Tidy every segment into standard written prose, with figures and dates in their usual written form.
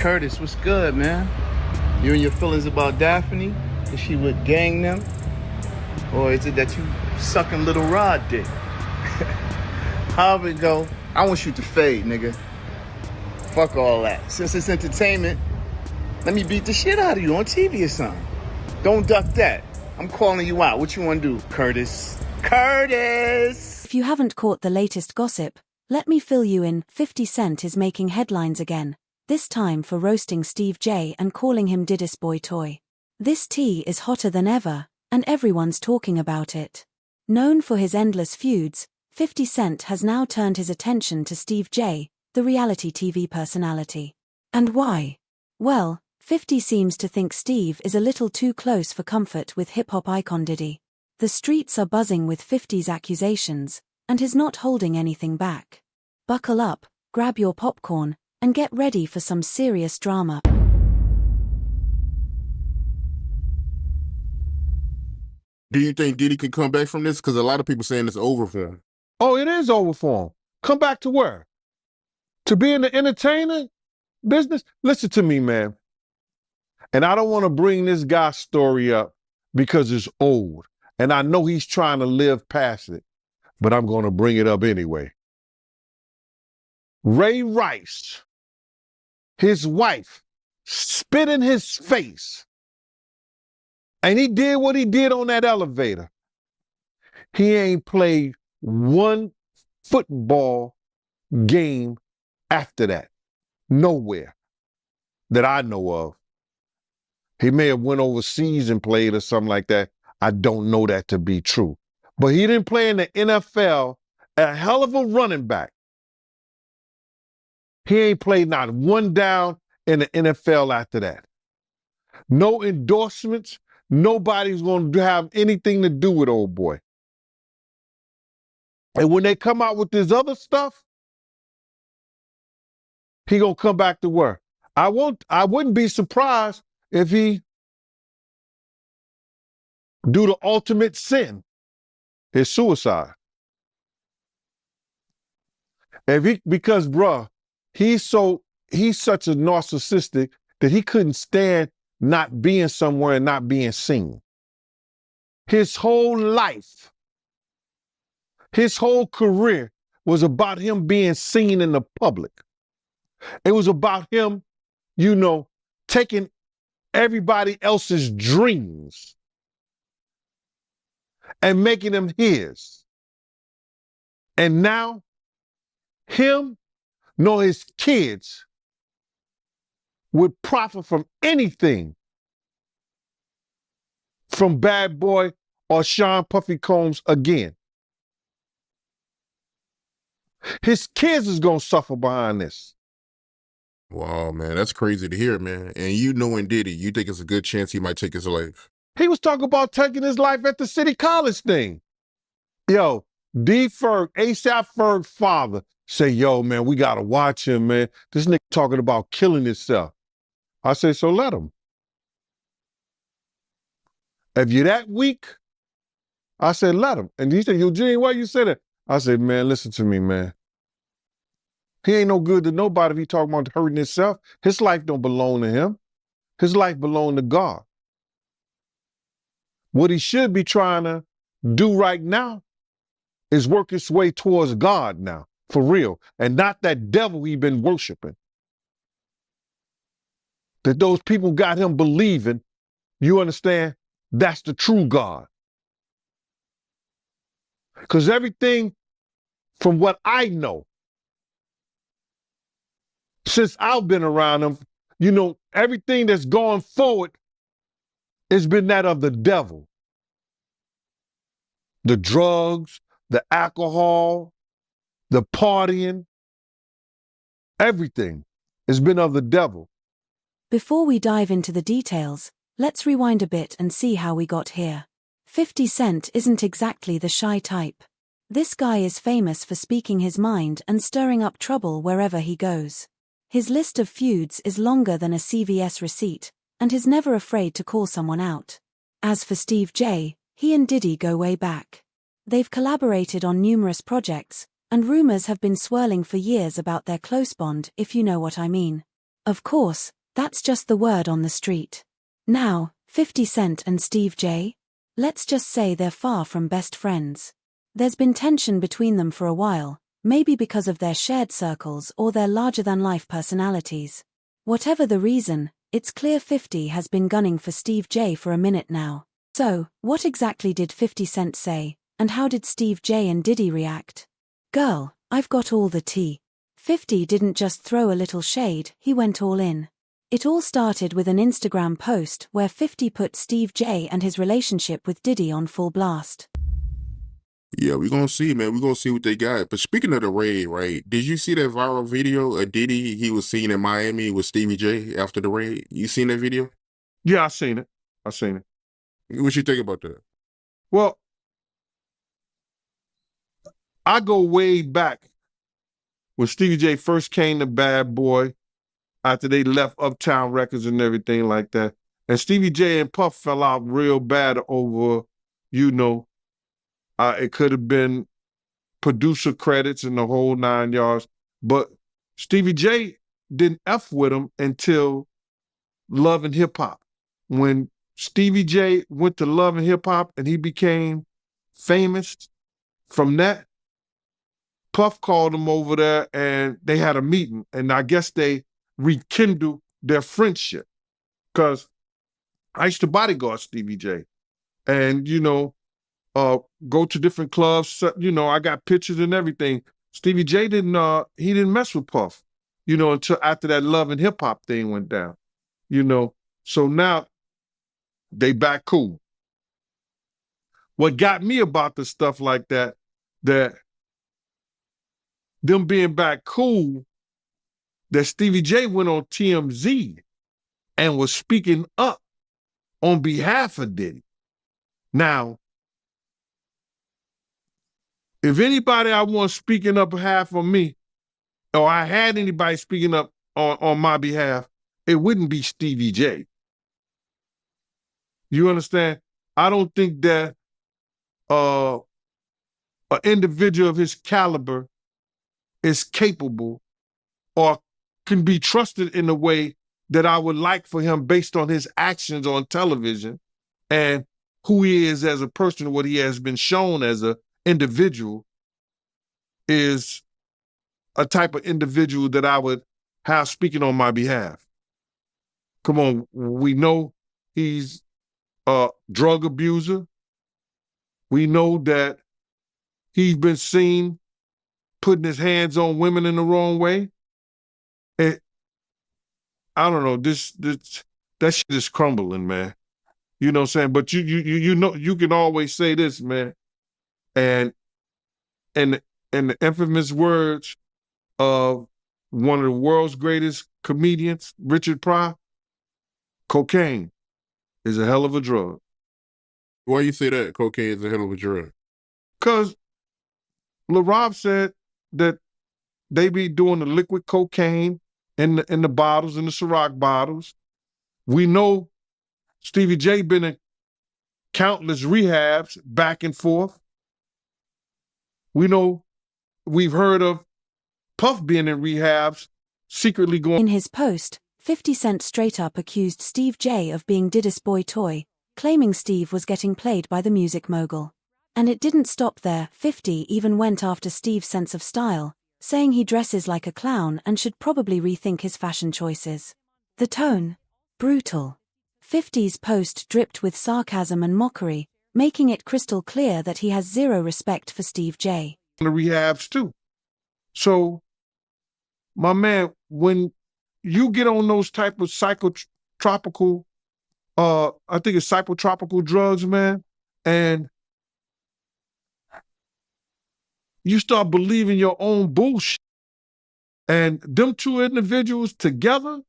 Curtis, what's good, man? You and your feelings about Daphne? Is she with gang them? Or is it that you sucking little Rod dick? However it go, I want you to fade, nigga. Fuck all that. Since it's entertainment, let me beat the shit out of you on TV or something. Don't duck that. I'm calling you out. What you want to do, Curtis? Curtis! If you haven't caught the latest gossip, let me fill you in. 50 Cent is making headlines again, this time for roasting Steve J and calling him Diddy's boy toy. This tea is hotter than ever, and everyone's talking about it. Known for his endless feuds, 50 Cent has now turned his attention to Steve J, the reality TV personality. And why? Well, 50 seems to think Steve is a little too close for comfort with hip-hop icon Diddy. The streets are buzzing with 50's accusations, and he's not holding anything back. Buckle up, grab your popcorn, and get ready for some serious drama. Do you think Diddy can come back from this? Because a lot of people saying it's over for him. Oh, it is over for him. Come back to where? To be in the entertainer business? Listen to me, man. And I don't want to bring this guy's story up because it's old. And I know he's trying to live past it. But I'm going to bring it up anyway. Ray Rice, his wife, spit in his face. And he did what he did on that elevator. He ain't played one football game after that. Nowhere that I know of. He may have went overseas and played or something like that. I don't know that to be true. But he didn't play in the NFL, a hell of a running back. He ain't played not one down in the NFL after that. No endorsements. Nobody's going to have anything to do with old boy. And when they come out with this other stuff, he going to come back to work. I wouldn't be surprised if he do the ultimate sin, his suicide. Because bruh, he's such a narcissistic that he couldn't stand not being somewhere and not being seen. His whole life, his whole career was about him being seen in the public. It was about him, taking everybody else's dreams and making them his. And now, him nor his kids would profit from anything from Bad Boy or Sean Puffy Combs again. His kids is going to suffer behind this. Wow, man, that's crazy to hear, man. And you knowing Diddy, you think it's a good chance he might take his life? He was talking about taking his life at the City College thing. Yo, D. Ferg, ASAP Ferg's father, say, yo, man, we got to watch him, man. This nigga talking about killing himself. I say, so let him. If you're that weak, I said, let him. And he said, Eugene, why you say that? I said, man, listen to me, man. He ain't no good to nobody if he talking about hurting himself. His life don't belong to him. His life belong to God. What he should be trying to do right now is work his way towards God now, for real, and not that devil he been worshiping. That those people got him believing, you understand, that's the true God. Because everything from what I know, since I've been around him, everything that's gone forward has been that of the devil. The drugs, the alcohol, the partying, everything has been of the devil. Before we dive into the details, let's rewind a bit and see how we got here. 50 Cent isn't exactly the shy type. This guy is famous for speaking his mind and stirring up trouble wherever he goes. His list of feuds is longer than a CVS receipt, and he's never afraid to call someone out. As for Steve J, he and Diddy go way back. They've collaborated on numerous projects, and rumors have been swirling for years about their close bond, if you know what I mean. Of course, That's just the word on the street. Now, 50 Cent and Steve J? Let's just say they're far from best friends. There's been tension between them for a while, maybe because of their shared circles or their larger-than-life personalities. Whatever the reason, it's clear 50 has been gunning for Steve J for a minute now. So, what exactly did 50 Cent say, and how did Steve J and Diddy react? Girl, I've got all the tea. 50 didn't just throw a little shade, he went all in. It all started with an Instagram post where 50 put Steve J and his relationship with Diddy on full blast. Yeah, we're gonna see, man. We're gonna see what they got. But speaking of the raid, right? Did you see that viral video of Diddy? He was seen in Miami with Stevie J after the raid. You seen that video? Yeah, I seen it. I seen it. What you think about that? Well, I go way back when Stevie J first came to Bad Boy after they left Uptown Records and everything like that. And Stevie J and Puff fell out real bad over, it could have been producer credits and the whole 9 yards. But Stevie J didn't F with him until Love and Hip Hop. When Stevie J went to Love and Hip Hop and he became famous from that, Puff called him over there and they had a meeting. And I guess they rekindled their friendship. Because I used to bodyguard Stevie J. And, go to different clubs. I got pictures and everything. Stevie J didn't mess with Puff, until after that Love and Hip Hop thing went down, So now they back cool. What got me about the stuff like that them being back cool, that Stevie J went on TMZ and was speaking up on behalf of Diddy. Now, if anybody I want speaking up behalf of me, or I had anybody speaking up on my behalf, it wouldn't be Stevie J. You understand? I don't think that an individual of his caliber is capable or can be trusted in the way that I would like for him based on his actions on television and who he is as a person, what he has been shown as an individual is a type of individual that I would have speaking on my behalf. Come on, we know he's a drug abuser. We know that he's been seen putting his hands on women in the wrong way. And I don't know, that shit is crumbling, man. You know what I'm saying? But you can always say this, man. And the infamous words of one of the world's greatest comedians, Richard Pryor, cocaine is a hell of a drug. Why you say that? Cocaine is a hell of a drug. Because LaRob said that they be doing the liquid cocaine in the bottles, in the Ciroc bottles. We know Stevie J been in countless rehabs back and forth. We know we've heard of Puff being in rehabs, secretly going. In his post, 50 Cent straight up accused Steve J of being Diddy's boy toy, claiming Steve was getting played by the music mogul. And it didn't stop there. 50 even went after Steve's sense of style, saying he dresses like a clown and should probably rethink his fashion choices. The tone? Brutal. 50's post dripped with sarcasm and mockery, making it crystal clear that he has zero respect for Steve J. The rehabs too. So, my man, when you get on those type of psychotropical, I think it's psychotropical drugs, man, and you start believing your own bullshit, and them two individuals together,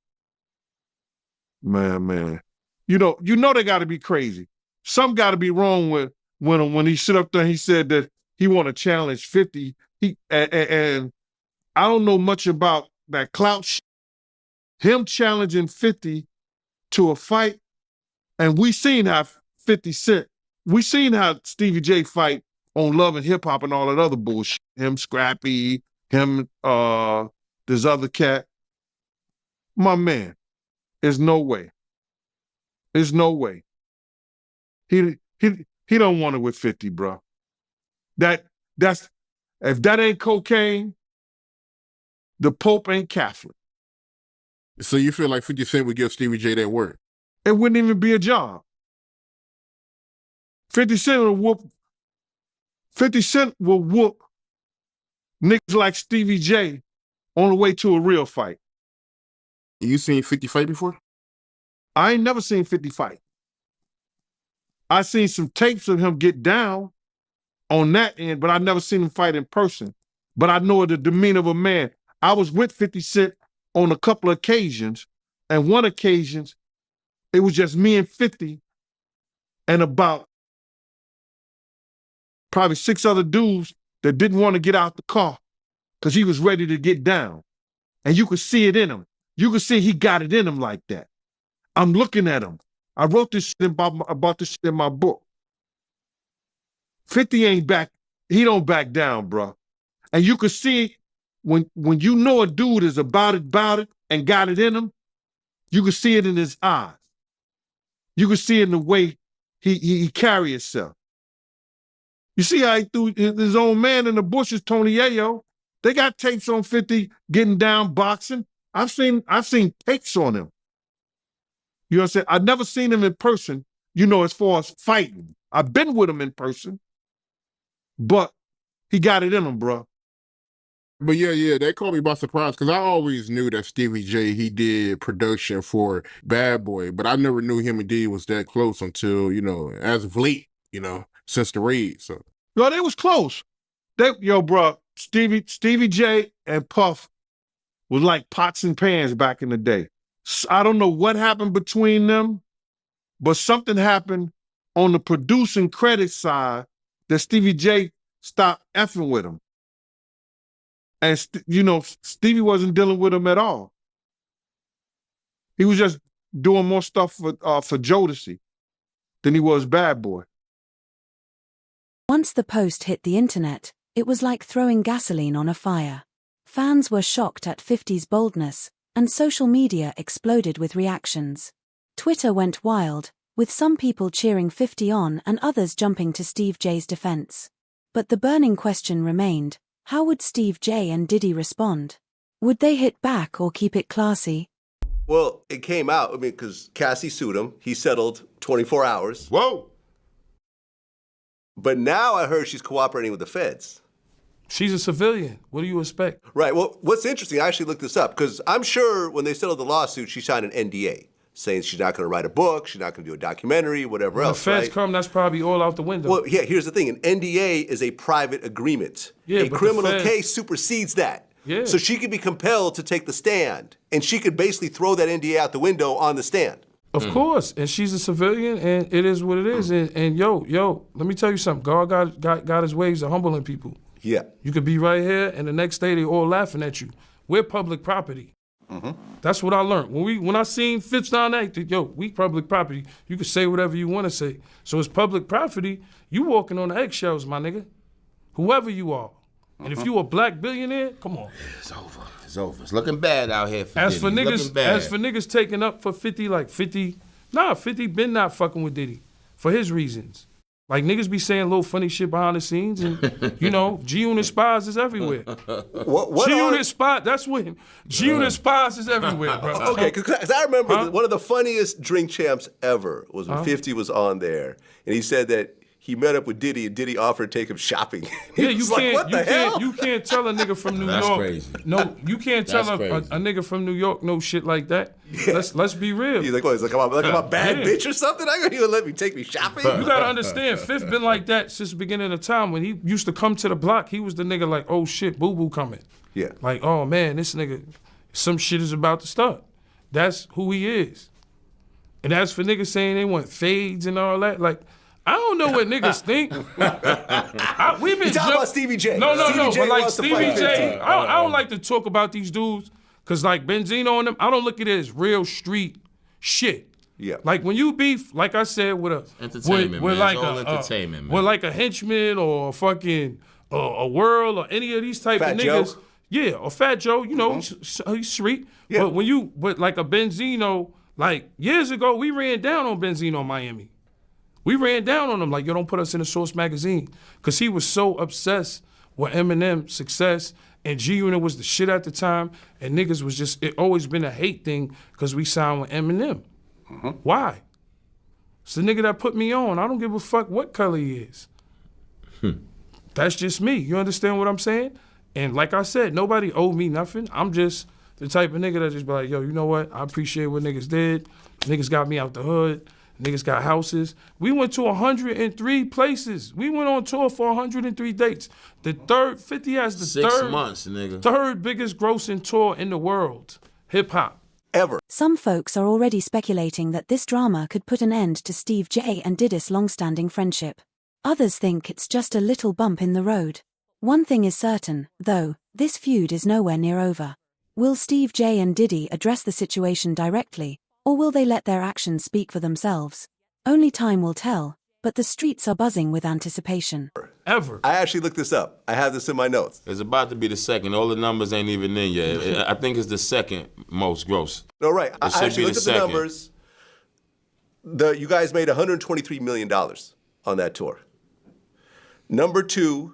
man, you know they got to be crazy. Something got to be wrong with when he sit up there and he said that he want to challenge 50. And I don't know much about that clout shit. Him challenging 50 to a fight, and we seen how 50 Cent, we seen how Stevie J fight on Love and Hip Hop and all that other bullshit. Him Scrappy, him this other cat. My man, There's no way. There's no way. He don't want it with 50, bro. That's if that ain't cocaine, the Pope ain't Catholic. So you feel like 50 Cent would give Stevie J that work? It wouldn't even be a job. 50 Cent will whoop. 50 Cent will whoop niggas like Stevie J on the way to a real fight. You seen 50 fight before? I ain't never seen 50 fight. I seen some tapes of him get down on that end, but I never seen him fight in person. But I know the demeanor of a man. I was with 50 Cent on a couple of occasions, and one occasion, it was just me and 50 and about probably 6 other dudes that didn't want to get out the car because he was ready to get down. And you could see it in him. You could see he got it in him like that. I'm looking at him. I wrote this shit about this shit in my book. 50 ain't back. He don't back down, bro. And you could see when you know a dude is about it, and got it in him, you could see it in his eyes. You could see it in the way he carry himself. You see how he threw his own man in the bushes, Tony Yayo. They got tapes on 50 getting down boxing. I've seen tapes on him. You know what I'm saying? I've never seen him in person, as far as fighting. I've been with him in person, but he got it in him, bro. But yeah, that caught me by surprise because I always knew that Stevie J, he did production for Bad Boy, but I never knew him and Diddy was that close until, as of late, since the raid. So No, they was close. Bro, Stevie J and Puff was like pots and pans back in the day. I don't know what happened between them, but something happened on the producing credit side that Stevie J stopped effing with him. And, Stevie wasn't dealing with him at all. He was just doing more stuff for Jodeci than he was Bad Boy. Once the post hit the internet, it was like throwing gasoline on a fire. Fans were shocked at 50's boldness, and social media exploded with reactions. Twitter went wild, with some people cheering 50 on and others jumping to Steve J's defense. But the burning question remained: how would Steve J and Diddy respond? Would they hit back or keep it classy? Well, it came out, because Cassie sued him. He settled 24 hours. whoa. But now I heard she's cooperating with the feds. She's a civilian. What do you expect? Right. Well, what's interesting, I actually looked this up, because I'm sure when they settled the lawsuit, she signed an NDA saying she's not going to write a book, she's not going to do a documentary, whatever When else, the feds right? come, that's probably all out the window. Well, yeah, here's the thing. An NDA is a private agreement. Yeah, a but the criminal feds- case supersedes that. Yeah. So she could be compelled to take the stand, and she could basically throw that NDA out the window on the stand. Of course, and she's a civilian, and it is what it is. And yo, let me tell you something. God got his ways of humbling people. Yeah. You could be right here, and the next day they all laughing at you. We're public property. That's what I learned. When I seen Fifth down there, we public property. You can say whatever you want to say. So it's public property. You walking on the eggshells, my nigga. Whoever you are. And if you a black billionaire, come on. It's over. It's over. It's looking bad out here for As Diddy. for Looking niggas, bad. 50 taking up for 50, 50 been not fucking with Diddy for his reasons. Like niggas be saying little funny shit behind the scenes, and G-Unit spies is everywhere. G-Unit spy, that's when G-Unit spies is everywhere, bro. Okay, because I remember one of the funniest Drink Champs ever was when 50 was on there, and he said that he met up with Diddy, and Diddy offered to take him shopping. Yeah, you can't tell a nigga from New That's York. crazy. No, you can't tell That's a crazy. nigga from New York no shit like that. Yeah. Let's be real. He's like, what? He's like, I'm a bad Yeah. bitch or something? I got you to let me take me shopping? You gotta understand, Fifth been like that since the beginning of time. When he used to come to the block, he was the nigga like, oh shit, boo-boo coming. Yeah. Like, oh man, this nigga, some shit is about to start. That's who he is. And as for niggas saying they want fades and all that, like, I don't know what niggas think. We've been You talking about Stevie J. No, Stevie J but like wants to Stevie fight J, 50. I don't like to talk about these dudes, cause like Benzino and them, I don't look at it as real street shit. Yeah. Like when you beef, like I said, with a Entertainment, with man. like It's all a entertainment, man. with like a henchman or a fucking a World or any of these type Fat of Joe. niggas. Yeah, or Fat Joe, he's street. Yeah. But like a Benzino, Like, years ago, we ran down on Benzino Miami. We ran down on him like, yo, don't put us in the Source magazine. Because he was so obsessed with Eminem's success, and G-Unit was the shit at the time, and niggas was just, it always been a hate thing because we signed with Eminem. Why? It's the nigga that put me on. I don't give a fuck what color he is. That's just me. You understand what I'm saying? And like I said, nobody owed me nothing. I'm just the type of nigga that just be like, yo, you know what? I appreciate what niggas did. Niggas got me out the hood. Niggas got houses. We went to 103 places. We went on tour for 103 dates. The third, 50 has the 6 months, nigga. third biggest grossing tour in the world. Hip hop. Ever. Some folks are already speculating that this drama could put an end to Steve J and Diddy's long-standing friendship. Others think it's just a little bump in the road. One thing is certain, though, this feud is nowhere near over. Will Steve J and Diddy address the situation directly, or will they let their actions speak for themselves? Only time will tell, but the streets are buzzing with anticipation. Ever. I actually looked this up. I have this in my notes. It's about to be the second. All the numbers ain't even in yet. I think it's the second most gross. No, right. I should actually be looked the at the second. numbers. You guys made $123 million on that tour. Number 2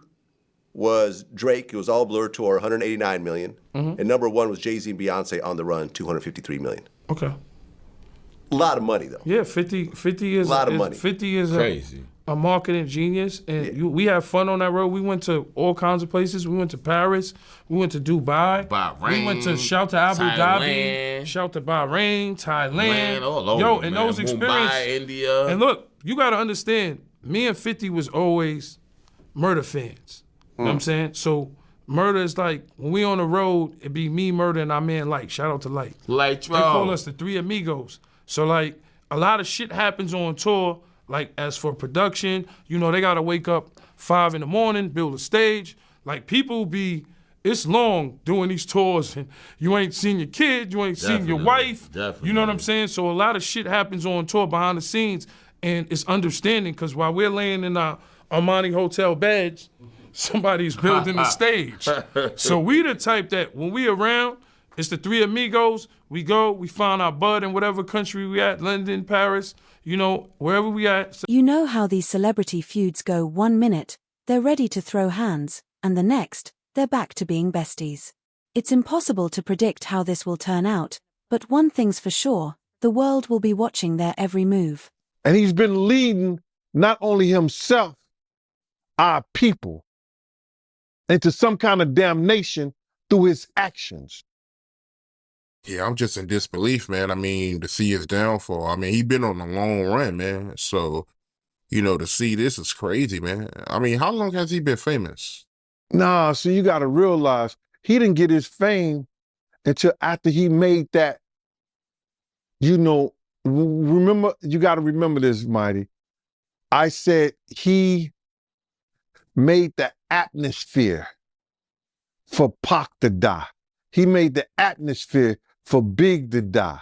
was Drake. It was all Blur tour, $189 million. And number 1 was Jay-Z and Beyonce on the run, $253 million. Okay. A lot of money, though. Yeah, 50 is a lot of money. 50 is Crazy. A marketing genius, and we had fun on that road. We went to all kinds of places. We went to Paris. We went to Dubai. Bahrain, we went to shout to Abu Dhabi. Thailand. Shout to Bahrain, Thailand. All over, Yo, and man. those experiences. Mumbai, India. And look, you got to understand, me and 50 was always Murder fans. You know what I'm saying? So Murder is like, when we on the road, it be me, Murder, and our man Light. Shout out to Light. Light, They call us the Three Amigos. So like, a lot of shit happens on tour. Like, as for production, you know, they gotta wake up 5 in the morning, build a stage. Like, people be, it's long doing these tours, and you ain't seen your kid, you ain't seen your wife. Definitely. You know what I'm saying? So a lot of shit happens on tour behind the scenes, and it's understanding, because while we're laying in our Armani hotel beds, somebody's building the stage. So we the type that when we around, it's the Three Amigos. We go, we find our bud in whatever country we at, London, Paris, you know, wherever we at. So You know how these celebrity feuds go: 1 minute, they're ready to throw hands, and the next, they're back to being besties. It's impossible to predict how this will turn out, but one thing's for sure, the world will be watching their every move. And he's been leading not only himself, our people, into some kind of damnation through his actions. Yeah, I'm just in disbelief, man. I mean, to see his downfall. I mean, he been on a long run, man. So, you know, to see this is crazy, man. I mean, how long has he been famous? Nah, so you got to realize he didn't get his fame until after he made that, you know, remember, you got to remember this, Mighty. I said he made the atmosphere for Pac to die. He made the atmosphere for Big to die.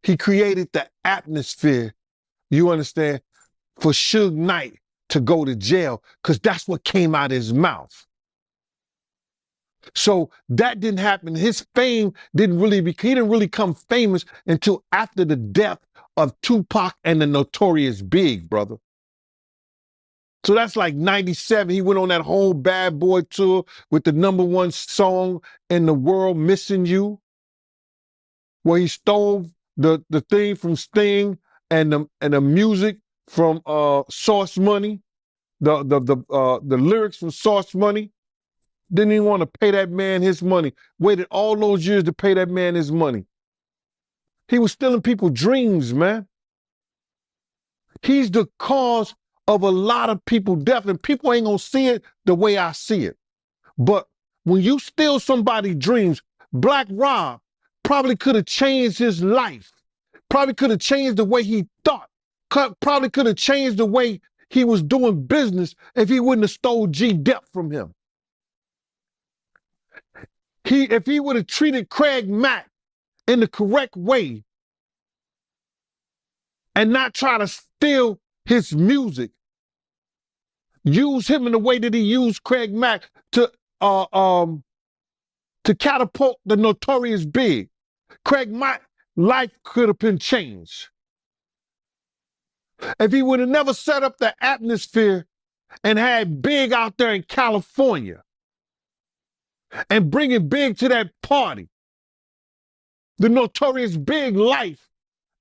He created the atmosphere, you understand, for Suge Knight to go to jail, because that's what came out of his mouth. So that didn't happen. His fame he didn't really come famous until after the death of Tupac and the Notorious Big, brother. So that's like 97. He went on that whole Bad Boy tour with the #1 song in the world, Missing You, where he stole the thing from Sting and the music from Source Money, the lyrics from Source Money. Didn't even want to pay that man his money. Waited all those years to pay that man his money. He was stealing people's dreams, man. He's the cause of a lot of people's death, and people ain't gonna see it the way I see it. But when you steal somebody's dreams, Black Rob probably could have changed his life, probably could have changed the way he thought, probably could have changed the way he was doing business if he wouldn't have stole G-Dep from him. If he would have treated Craig Mack in the correct way and not try to steal his music, use him in the way that he used Craig Mack to catapult the Notorious Big. Craig Mack life could have been changed. If he would have never set up the atmosphere and had Big out there in California and bringing Big to that party, the notorious Big life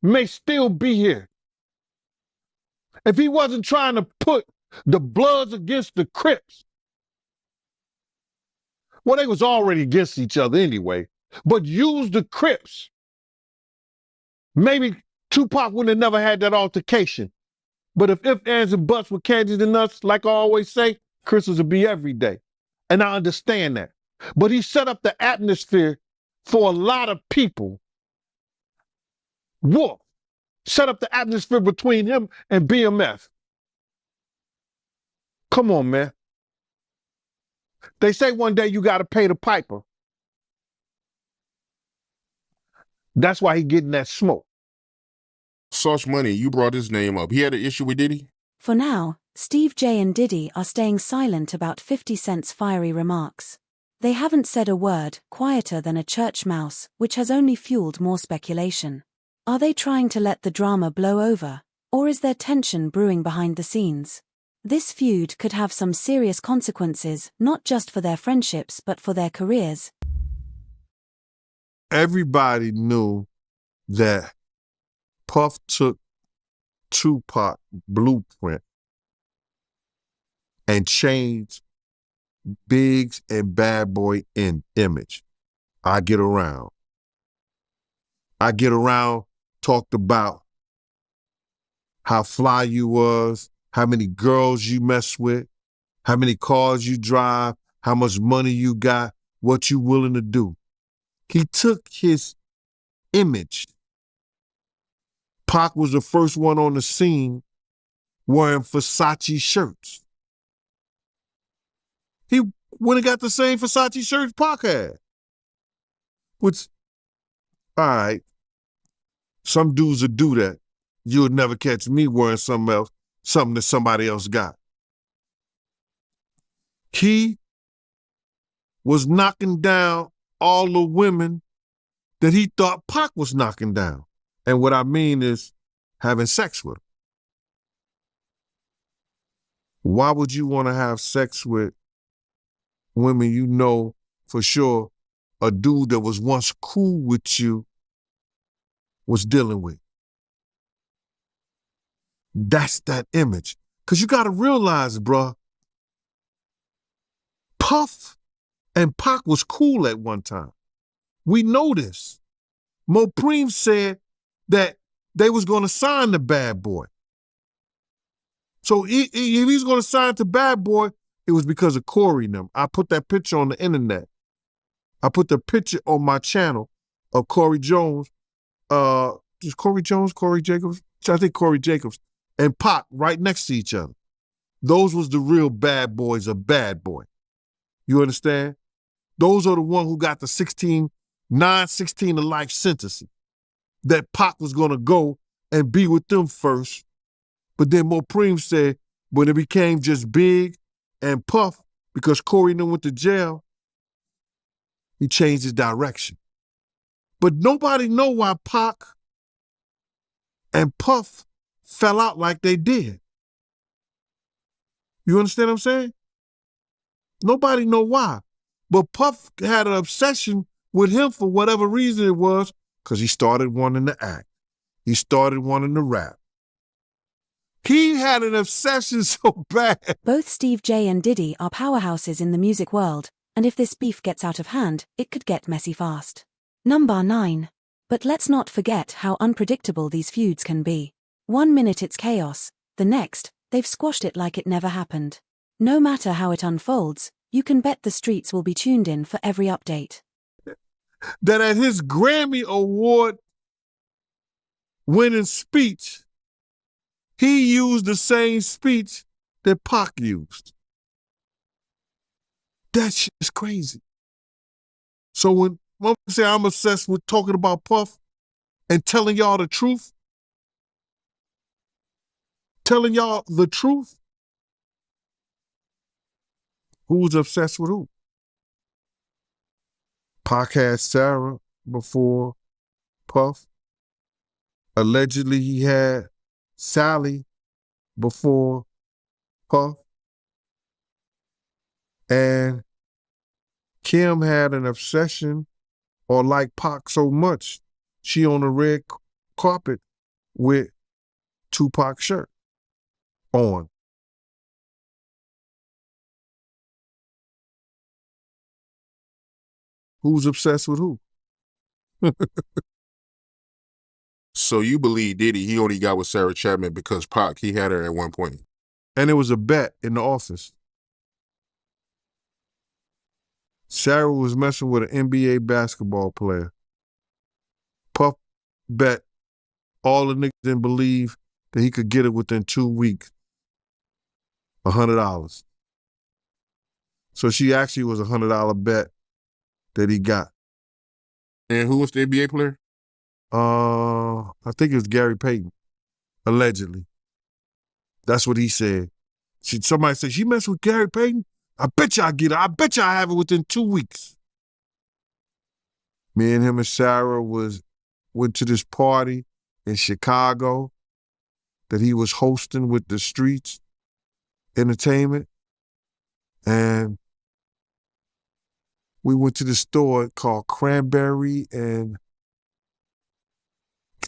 may still be here. If he wasn't trying to put the Bloods against the Crips, well, they was already against each other anyway, but use the Crips, maybe Tupac wouldn't have never had that altercation. But if ands, and buts were candies and nuts, like I always say, Christmas would be every day. And I understand that. But he set up the atmosphere for a lot of people. Wolf set up the atmosphere between him and BMF. Come on, man. They say one day you got to pay the piper. That's why he getting that smoke. Sauce Money, you brought his name up. He had an issue with Diddy? For now, Steve J and Diddy are staying silent about 50 Cent's fiery remarks. They haven't said a word, quieter than a church mouse, which has only fueled more speculation. Are they trying to let the drama blow over, or is there tension brewing behind the scenes? This feud could have some serious consequences, not just for their friendships but for their careers. Everybody knew that Puff took Tupac blueprint and changed Biggs and Bad Boy in image. I Get Around. I Get Around talked about how fly you was, how many girls you mess with, how many cars you drive, how much money you got, what you willing to do. He took his image. Pac was the first one on the scene wearing Versace shirts. He went and got the same Versace shirts Pac had. Which, all right, some dudes would do that. You would never catch me wearing something else, something that somebody else got. He was knocking down all the women that he thought Pac was knocking down. And what I mean is having sex with them. Why would you want to have sex with women you know for sure a dude that was once cool with you was dealing with? That's that image. Because you got to realize, bruh, Puff and Pac was cool at one time. We know this. Mopreme said that they was going to sign the Bad Boy. So if he's going to sign to Bad Boy, it was because of Corey and them. I put that picture on the internet. I put the picture on my channel of Corey Jones. Is Corey Jones, Corey Jacobs? I think Corey Jacobs and Pac right next to each other. Those was the real bad boys of Bad Boy. You understand? Those are the ones who got the 16 to life sentencing. That Pac was going to go and be with them first. But then Mopreme said when it became just Big and Puff, because Corey and them went to jail, he changed his direction. But nobody know why Pac and Puff fell out like they did. You understand what I'm saying? Nobody know why. But Puff had an obsession with him for whatever reason it was, because he started wanting to act. He started wanting to rap. He had an obsession so bad. Both Steve J and Diddy are powerhouses in the music world, and if this beef gets out of hand, it could get messy fast. Number 9. But let's not forget how unpredictable these feuds can be. One minute it's chaos, the next, they've squashed it like it never happened. No matter how it unfolds, you can bet the streets will be tuned in for every update. That at his Grammy Award winning speech, he used the same speech that Pac used. That shit is crazy. So when I say I'm obsessed with talking about Puff and telling y'all the truth, who's obsessed with who? Pac had Sarah before Puff. Allegedly, he had Sally before Puff. And Kim had an obsession or liked Pac so much, she on the red carpet with Tupac shirt on. Who's obsessed with who? So you believe Diddy, he only got with Sarah Chapman because Pac, he had her at one point. And it was a bet in the office. Sarah was messing with an NBA basketball player. Puff bet all the niggas didn't believe that he could get it within 2 weeks. $100. So she actually was a $100 bet that he got. And who was the NBA player? I think it was Gary Payton, allegedly. That's what he said. Somebody said, she messed with Gary Payton? I bet you I get it. I bet you I have it within 2 weeks. Me and him and Sarah went to this party in Chicago that he was hosting with the Streets Entertainment. And we went to the store called Cranberry and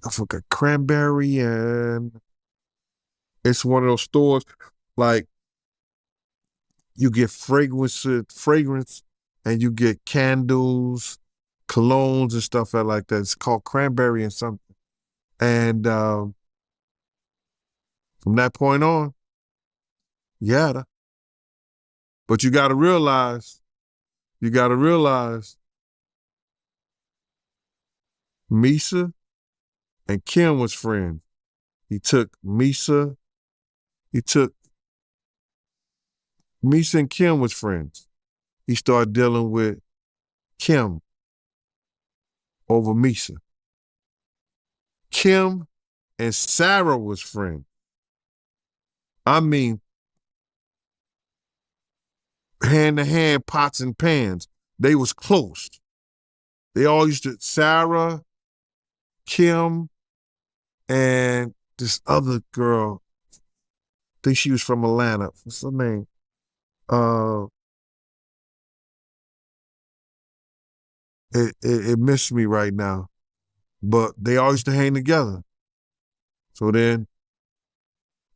I forgot Cranberry, and it's one of those stores like you get fragrance and you get candles, colognes and stuff like that. It's called Cranberry and something. And from that point on, yeah. But you gotta realize, Misa and Kim was friends. Misa and Kim was friends. He started dealing with Kim over Misa. Kim and Sarah was friends. I mean, hand to hand, pots and pans. They was close. They all used to, Sarah, Kim, and this other girl, I think she was from Atlanta. What's her name? It missed me right now. But they all used to hang together. So then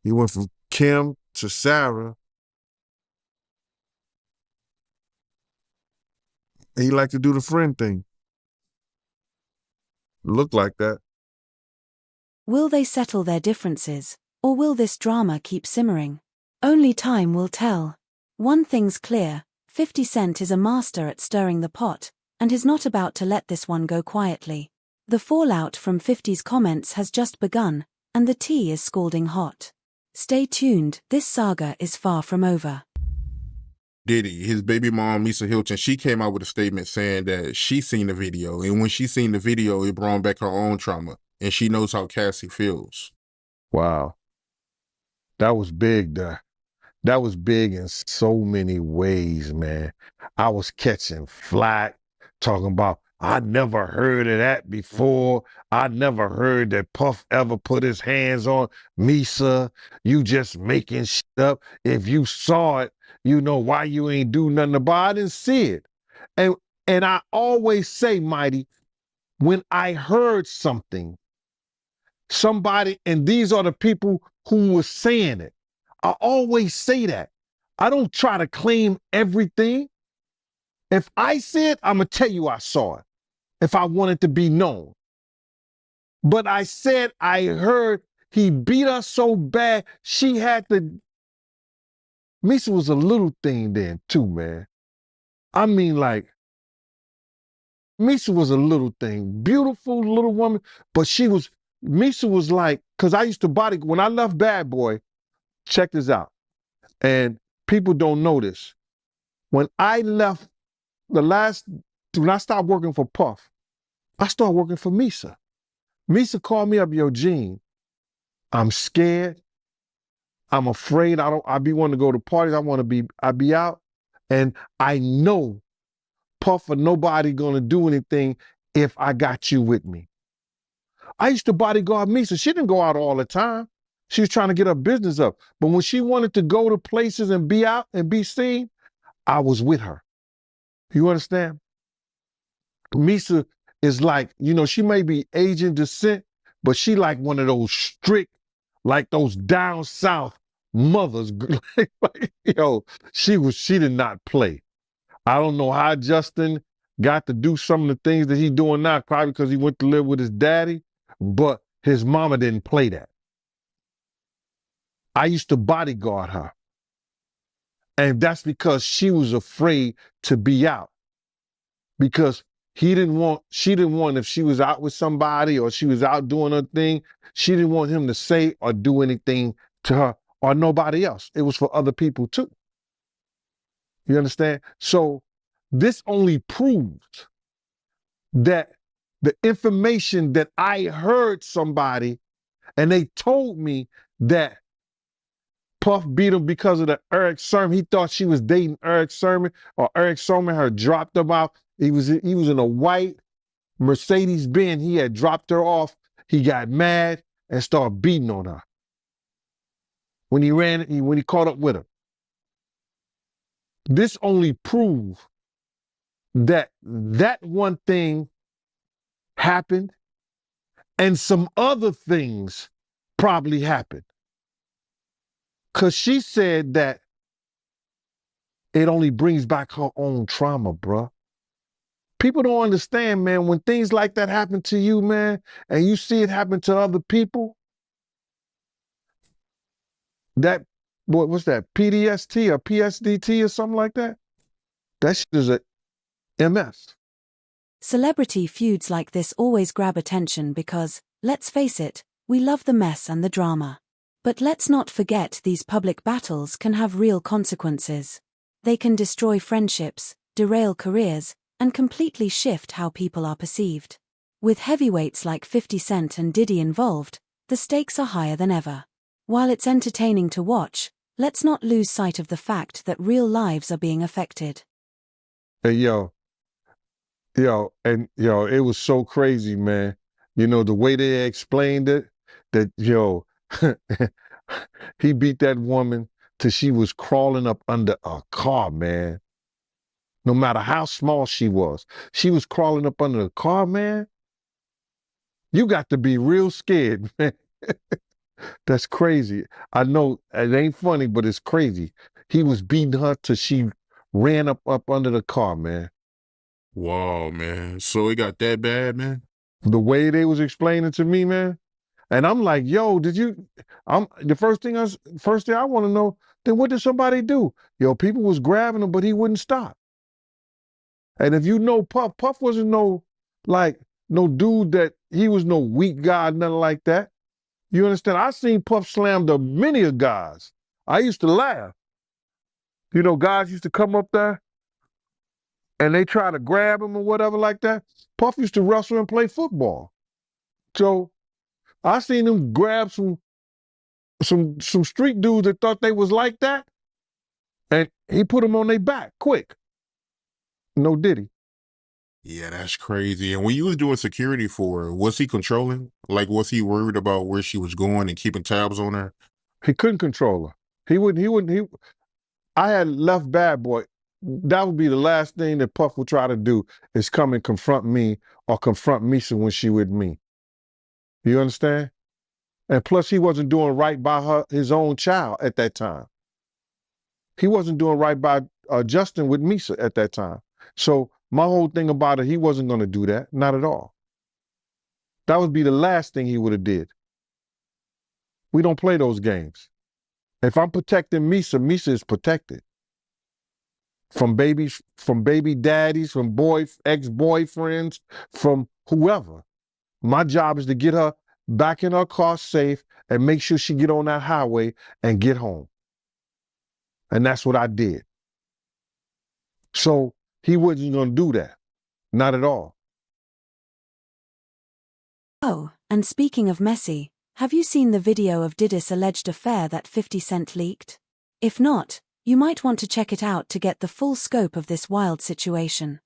he went from Kim to Sarah. And he liked to do the friend thing. It looked like that. Will they settle their differences, or will this drama keep simmering? Only time will tell. One thing's clear, 50 Cent is a master at stirring the pot, and is not about to let this one go quietly. The fallout from 50's comments has just begun, and the tea is scalding hot. Stay tuned, this saga is far from over. Diddy, his baby mom, Lisa Hilton, she came out with a statement saying that she seen the video, and when she seen the video, it brought back her own trauma, and she knows how Cassie feels. Wow. That was big, that was big in so many ways, man. I was catching flack, talking about, I never heard of that before. I never heard that Puff ever put his hands on Misa. You just making shit up. If you saw it, you know why you ain't do nothing about it. I didn't see it. And I always say, Mighty, when I heard somebody, and these are the people who were saying it, I always say that. I don't try to claim everything. If I see it, I'm going to tell you I saw it, if I want it to be known. But I said I heard he beat her so bad, she had to... Misa was a little thing then too, man. I mean, like, Misa was a little thing. Beautiful little woman, but Misa was like, because I used to when I left Bad Boy, check this out, and people don't know this. When I left when I stopped working for Puff, I started working for Misa. Misa called me up, yo, Gene, I'm scared. I'm afraid. I be wanting to go to parties. I be out. And I know Puff or nobody gonna do anything if I got you with me. I used to bodyguard Misa. She didn't go out all the time. She was trying to get her business up. But when she wanted to go to places and be out and be seen, I was with her. You understand? Misa is like, she may be Asian descent, but she like one of those strict, like those down south mothers. She did not play. I don't know how Justin got to do some of the things that he's doing now, probably because he went to live with his daddy, but his mama didn't play that. I used to bodyguard her. And that's because she was afraid to be out. Because she didn't want, if she was out with somebody or she was out doing her thing, she didn't want him to say or do anything to her or nobody else. It was for other people too. You understand? So this only proves that the information that I heard somebody and they told me that Puff beat him because of the Eric Sermon. He thought she was dating Eric Sermon, or Eric Sermon had dropped him off. He was in a white Mercedes Benz. He had dropped her off. He got mad and started beating on her. When he caught up with her. This only proves that one thing happened and some other things probably happened. Because she said that it only brings back her own trauma, bruh. People don't understand, man, when things like that happen to you, man, and you see it happen to other people, what's that, PDST or PSDT or something like that? That shit is a MS. Celebrity feuds like this always grab attention because, let's face it, we love the mess and the drama. But let's not forget these public battles can have real consequences. They can destroy friendships, derail careers, and completely shift how people are perceived. With heavyweights like 50 Cent and Diddy involved, the stakes are higher than ever. While it's entertaining to watch, let's not lose sight of the fact that real lives are being affected. Hey, it was so crazy, man. The way they explained it, that, he beat that woman till she was crawling up under a car, man. No matter how small she was crawling up under the car, man. You got to be real scared, man. That's crazy. I know it ain't funny, but it's crazy. He was beating her till she ran up under the car, man. Wow, man. So it got that bad, man? The way they was explaining to me, man. And I'm like, yo, the first thing I want to know, then what did somebody do? People was grabbing him, but he wouldn't stop. And if you know Puff wasn't no dude that, he was no weak guy, nothing like that. You understand? I seen Puff slam to many of guys. I used to laugh. Guys used to come up there and they try to grab him or whatever like that. Puff used to wrestle and play football. So I seen him grab some street dudes that thought they was like that, and he put them on their back quick. No Diddy. Yeah, that's crazy. And when you was doing security for her, was he controlling? Like, was he worried about where she was going and keeping tabs on her? He couldn't control her. I had left Bad Boy. That would be the last thing that Puff would try to do, is come and confront me or confront Misa when she with me. You understand? And plus, he wasn't doing right by his own child at that time. He wasn't doing right by Justin with Misa at that time. So my whole thing about it, he wasn't going to do that. Not at all. That would be the last thing he would have did. We don't play those games. If I'm protecting Misa, Misa is protected. From baby daddies, from ex-boyfriends, from whoever. My job is to get her back in her car safe and make sure she get on that highway and get home. And that's what I did. So he wasn't going to do that. Not at all. Oh, and speaking of messy, have you seen the video of Diddy's alleged affair that 50 Cent leaked? If not, you might want to check it out to get the full scope of this wild situation.